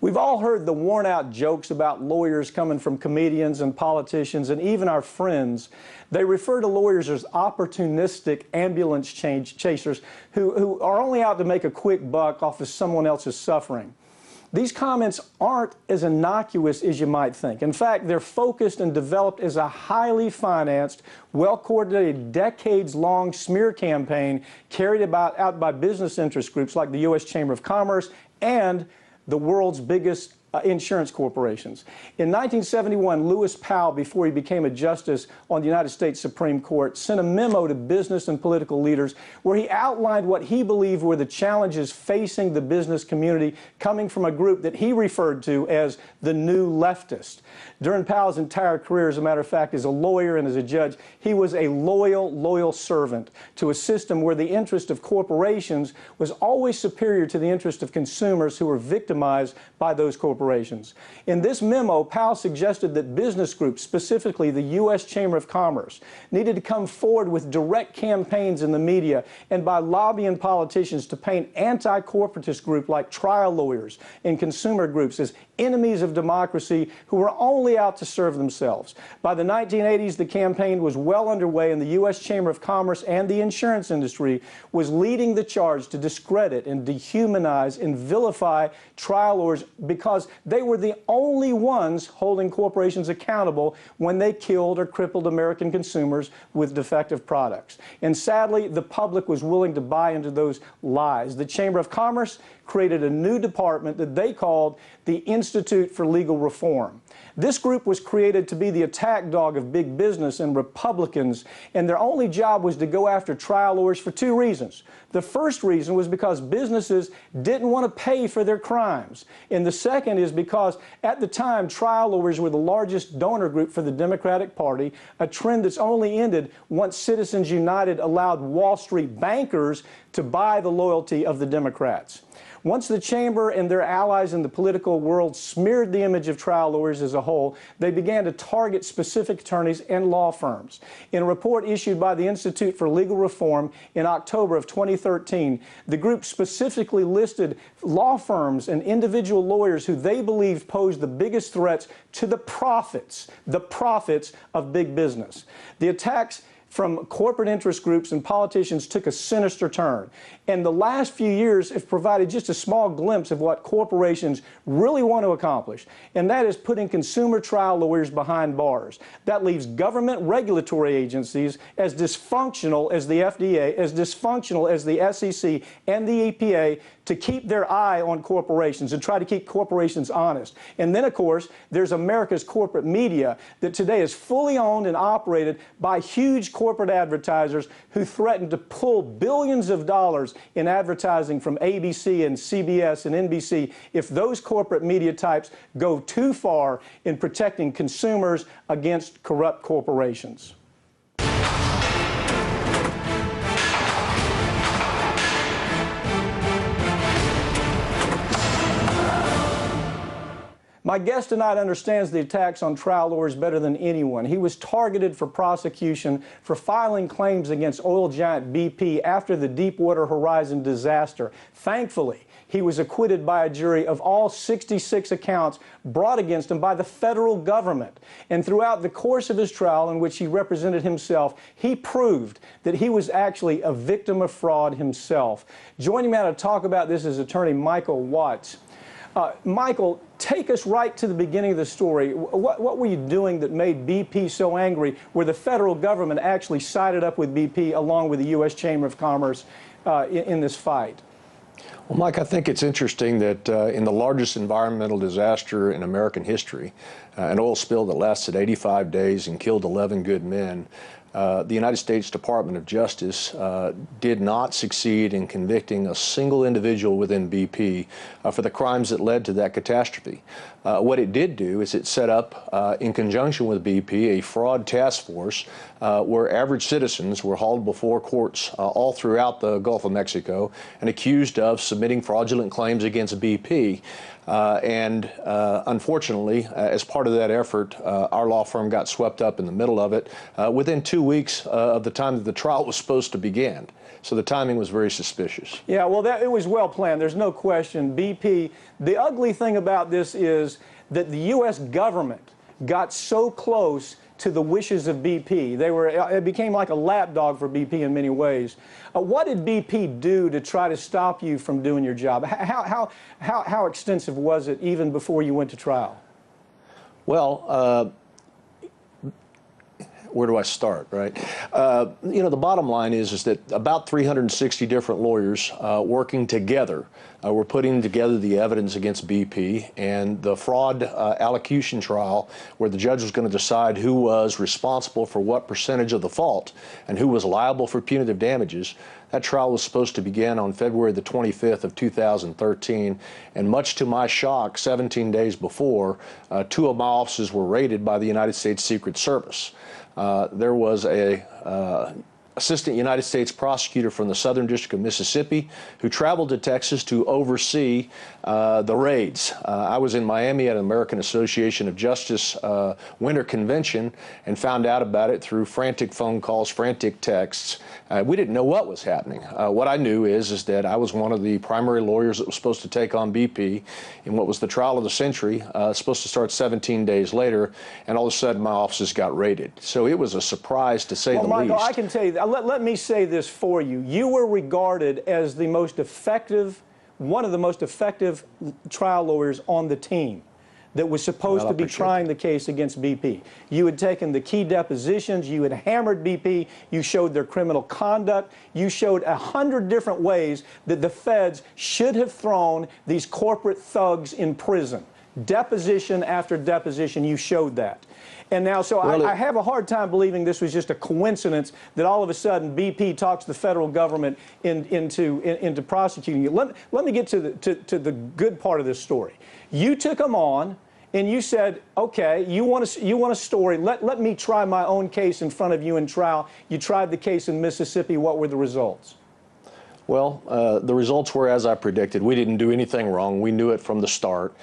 We've all heard the worn-out jokes about lawyers coming from comedians and politicians and even our friends. They refer to lawyers as opportunistic ambulance chasers who are only out to make a quick buck off of someone else's suffering. These comments aren't as innocuous as you might think. In fact, they're focused and developed as a highly financed, well-coordinated, decades-long smear campaign carried out by business interest groups like the U.S. Chamber of Commerce and the world's biggest insurance corporations. In 1971, Lewis Powell, before he became a justice on the United States Supreme Court, sent a memo to business and political leaders where he outlined what he believed were the challenges facing the business community coming from a group that he referred to as the New Leftist. During Powell's entire career, as a matter of fact, as a lawyer and as a judge, he was a loyal servant to a system where the interest of corporations was always superior to the interest of consumers who were victimized by those corporations. In this memo, Powell suggested that business groups, specifically the U.S. Chamber of Commerce, needed to come forward with direct campaigns in the media and by lobbying politicians to paint anti-corporatist groups like trial lawyers and consumer groups as enemies of democracy who were only out to serve themselves. By the 1980s, the campaign was well underway, and the U.S. Chamber of Commerce and the insurance industry was leading the charge to discredit and dehumanize and vilify trial lawyers because they were the only ones holding corporations accountable when they killed or crippled American consumers with defective products. And sadly, the public was willing to buy into those lies. The Chamber of Commerce created a new department that they called the Institute for Legal Reform. This group was created to be the attack dog of big business and Republicans, and their only job was to go after trial lawyers for two reasons. The first reason was because businesses didn't want to pay for their crimes. And the second is because at the time, trial lawyers were the largest donor group for the Democratic Party, a trend that's only ended once Citizens United allowed Wall Street bankers to buy the loyalty of the Democrats. Once the Chamber and their allies in the political world smeared the image of trial lawyers as a whole, they began to target specific attorneys and law firms. In a report issued by the Institute for Legal Reform in October of 2013, the group specifically listed law firms and individual lawyers who they believed posed the biggest threats to the profits of big business. The attacks from corporate interest groups and politicians took a sinister turn. And the last few years have provided just a small glimpse of what corporations really want to accomplish, and that is putting consumer trial lawyers behind bars. That leaves government regulatory agencies as dysfunctional as the FDA, as dysfunctional as the SEC and the EPA to keep their eye on corporations and try to keep corporations honest. And then, of course, there's America's corporate media that today is fully owned and operated by huge corporate advertisers who threaten to pull billions of dollars in advertising from ABC and CBS and NBC if those corporate media types go too far in protecting consumers against corrupt corporations. My guest tonight understands the attacks on trial lawyers better than anyone. He was targeted for prosecution for filing claims against oil giant BP after the Deepwater Horizon disaster. Thankfully, he was acquitted by a jury of all 66 accounts brought against him by the federal government. And throughout the course of his trial, in which he represented himself, he proved that he was actually a victim of fraud himself. Joining me now to talk about this is attorney Michael Watts. Michael, take us right to the beginning of the story. What were you doing that made BP so angry where the federal government actually sided up with BP along with the U.S. Chamber of Commerce in this fight? Well, Mike, I think it's interesting that in the largest environmental disaster in American history, an oil spill that lasted 85 days and killed 11 good men, the United States Department of Justice did not succeed in convicting a single individual within BP for the crimes that led to that catastrophe. What it did do is it set up, in conjunction with BP, a fraud task force where average citizens were hauled before courts all throughout the Gulf of Mexico and accused of submitting fraudulent claims against BP. Unfortunately, as part of that effort, our law firm got swept up in the middle of it. Within 2 weeks of the time that the trial was supposed to begin. So the timing was very suspicious. Yeah, well, it was well planned. There's no question. BP, the ugly thing about this is that the U.S. government got so close to the wishes of BP. It became like a lapdog for BP in many ways. What did BP do to try to stop you from doing your job? How extensive was it even before you went to trial? Well, where do I start, right? You know, the bottom line is that about 360 different lawyers working together were putting together the evidence against BP, and the fraud allocution trial, where the judge was going to decide who was responsible for what percentage of the fault and who was liable for punitive damages. That trial was supposed to begin on February the 25th of 2013, and much to my shock, 17 days before, 2 of my offices were raided by the United States Secret Service. There was a assistant United States prosecutor from the Southern District of Mississippi who traveled to Texas to oversee the raids. I was in Miami at an American Association of Justice winter convention and found out about it through frantic phone calls, frantic texts. We didn't know what was happening. What I knew is that I was one of the primary lawyers that was supposed to take on BP in what was the trial of the century, supposed to start 17 days later, and all of a sudden my offices got raided. So it was a surprise, to say the least. Well, Michael, I can tell you, let me say this for you. You were regarded as the most effective, one of the most effective trial lawyers on the team that was supposed to be trying the case against BP. You had taken the key depositions, you had hammered BP, you showed their criminal conduct, you showed 100 different ways that the feds should have thrown these corporate thugs in prison. Deposition after deposition, you showed that. And now, so I have a hard time believing this was just a coincidence that all of a sudden BP talks the federal government into prosecuting you. Let me get to the good part of this story. You took them on, and you said, okay, you want a story, let me try my own case in front of you in trial. You tried the case in Mississippi. What were the results? Well, the results were as I predicted. We didn't do anything wrong. We knew it from the start.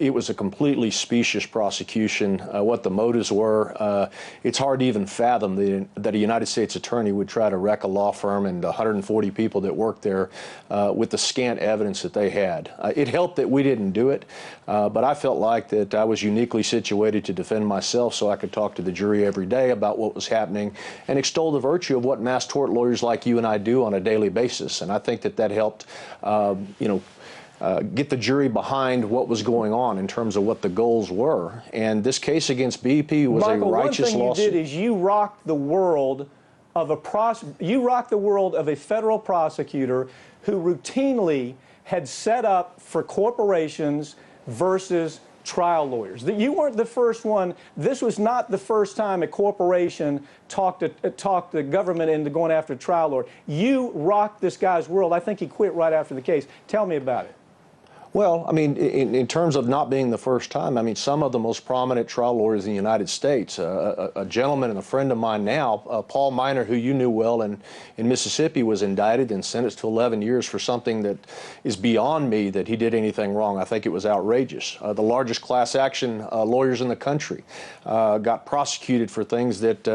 It was a completely specious prosecution. What the motives were, it's hard to even fathom that a United States attorney would try to wreck a law firm and 140 people that worked there with the scant evidence that they had. It helped that we didn't do it, but I felt like that I was uniquely situated to defend myself, so I could talk to the jury every day about what was happening and extol the virtue of what mass tort lawyers like you and I do on a daily basis. And I think that helped, get the jury behind what was going on in terms of what the goals were. And this case against BP was a righteous lawsuit. One thing you did is you rocked the world of a federal prosecutor who routinely had set up for corporations versus trial lawyers. You weren't the first one. This was not the first time a corporation talked the government into going after a trial lawyer. You rocked this guy's world. I think he quit right after the case. Tell me about it. Well, I mean, in terms of not being the first time, I mean, some of the most prominent trial lawyers in the United States, a gentleman and a friend of mine now, Paul Miner, who you knew well in Mississippi, was indicted and sentenced to 11 years for something that is beyond me that he did anything wrong. I think it was outrageous. The largest class action lawyers in the country got prosecuted for things that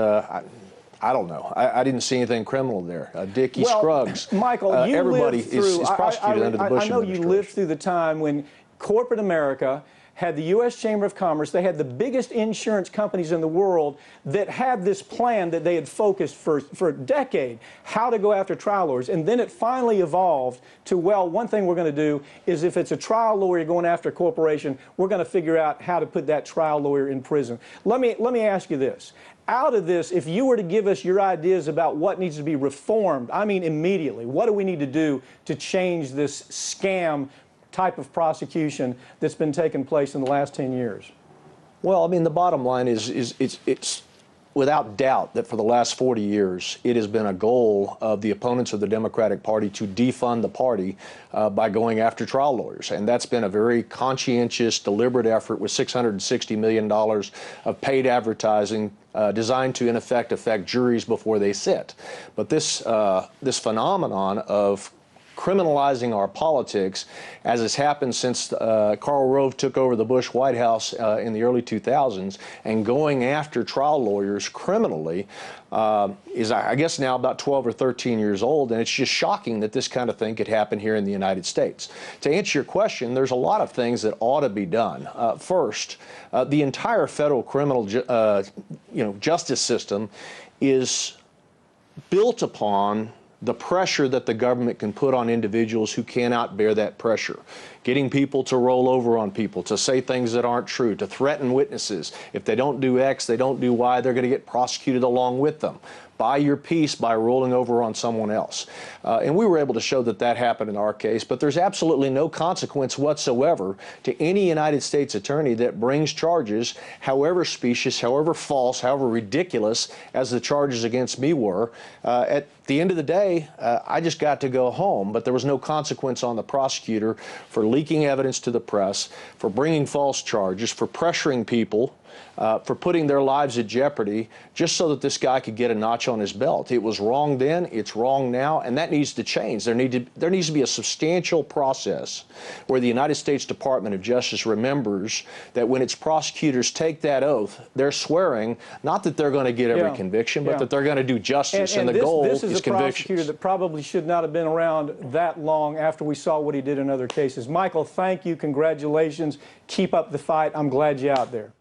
I don't know. I didn't see anything criminal there. Dickie Scruggs. Michael, everybody is prosecuted under the Bush administration. I know you lived through the time when corporate America had the U.S. Chamber of Commerce. They had the biggest insurance companies in the world that had this plan that they had focused for a decade, how to go after trial lawyers. And then it finally evolved to, well, one thing we're going to do is if it's a trial lawyer going after a corporation, we're going to figure out how to put that trial lawyer in prison. Let me ask you this. Out of this, if you were to give us your ideas about what needs to be reformed, I mean immediately, what do we need to do to change this scam type of prosecution that's been taking place in the last 10 years? Well, I mean, the bottom line is it's without doubt that for the last 40 years, it has been a goal of the opponents of the Democratic Party to defund the party by going after trial lawyers. And that's been a very conscientious, deliberate effort with $660 million of paid advertising designed to, in effect, affect juries before they sit. But this phenomenon of criminalizing our politics, as has happened since Karl Rove took over the Bush White House in the early 2000s, and going after trial lawyers criminally, is, I guess, now about 12 or 13 years old, and it's just shocking that this kind of thing could happen here in the United States. To answer your question, there's a lot of things that ought to be done. First, the entire federal criminal justice system is built upon the pressure that the government can put on individuals who cannot bear that pressure. Getting people to roll over on people, to say things that aren't true, to threaten witnesses. If they don't do X, they don't do Y, they're going to get prosecuted along with them. Buy your peace by rolling over on someone else. And we were able to show that that happened in our case, but there's absolutely no consequence whatsoever to any United States attorney that brings charges, however specious, however false, however ridiculous as the charges against me were. At the end of the day, I just got to go home, but there was no consequence on the prosecutor for leaking evidence to the press, for bringing false charges, for pressuring people, for putting their lives at jeopardy just so that this guy could get a notch on his belt. It was wrong then, it's wrong now, and that needs to change. There needs to be a substantial process where the United States Department of Justice remembers that when its prosecutors take that oath, they're swearing not that they're going to get every conviction, but that they're going to do justice, and the goal is convictions. This is a prosecutor that probably should not have been around that long after we saw what he did in other cases. Michael, thank you, congratulations, keep up the fight. I'm glad you're out there.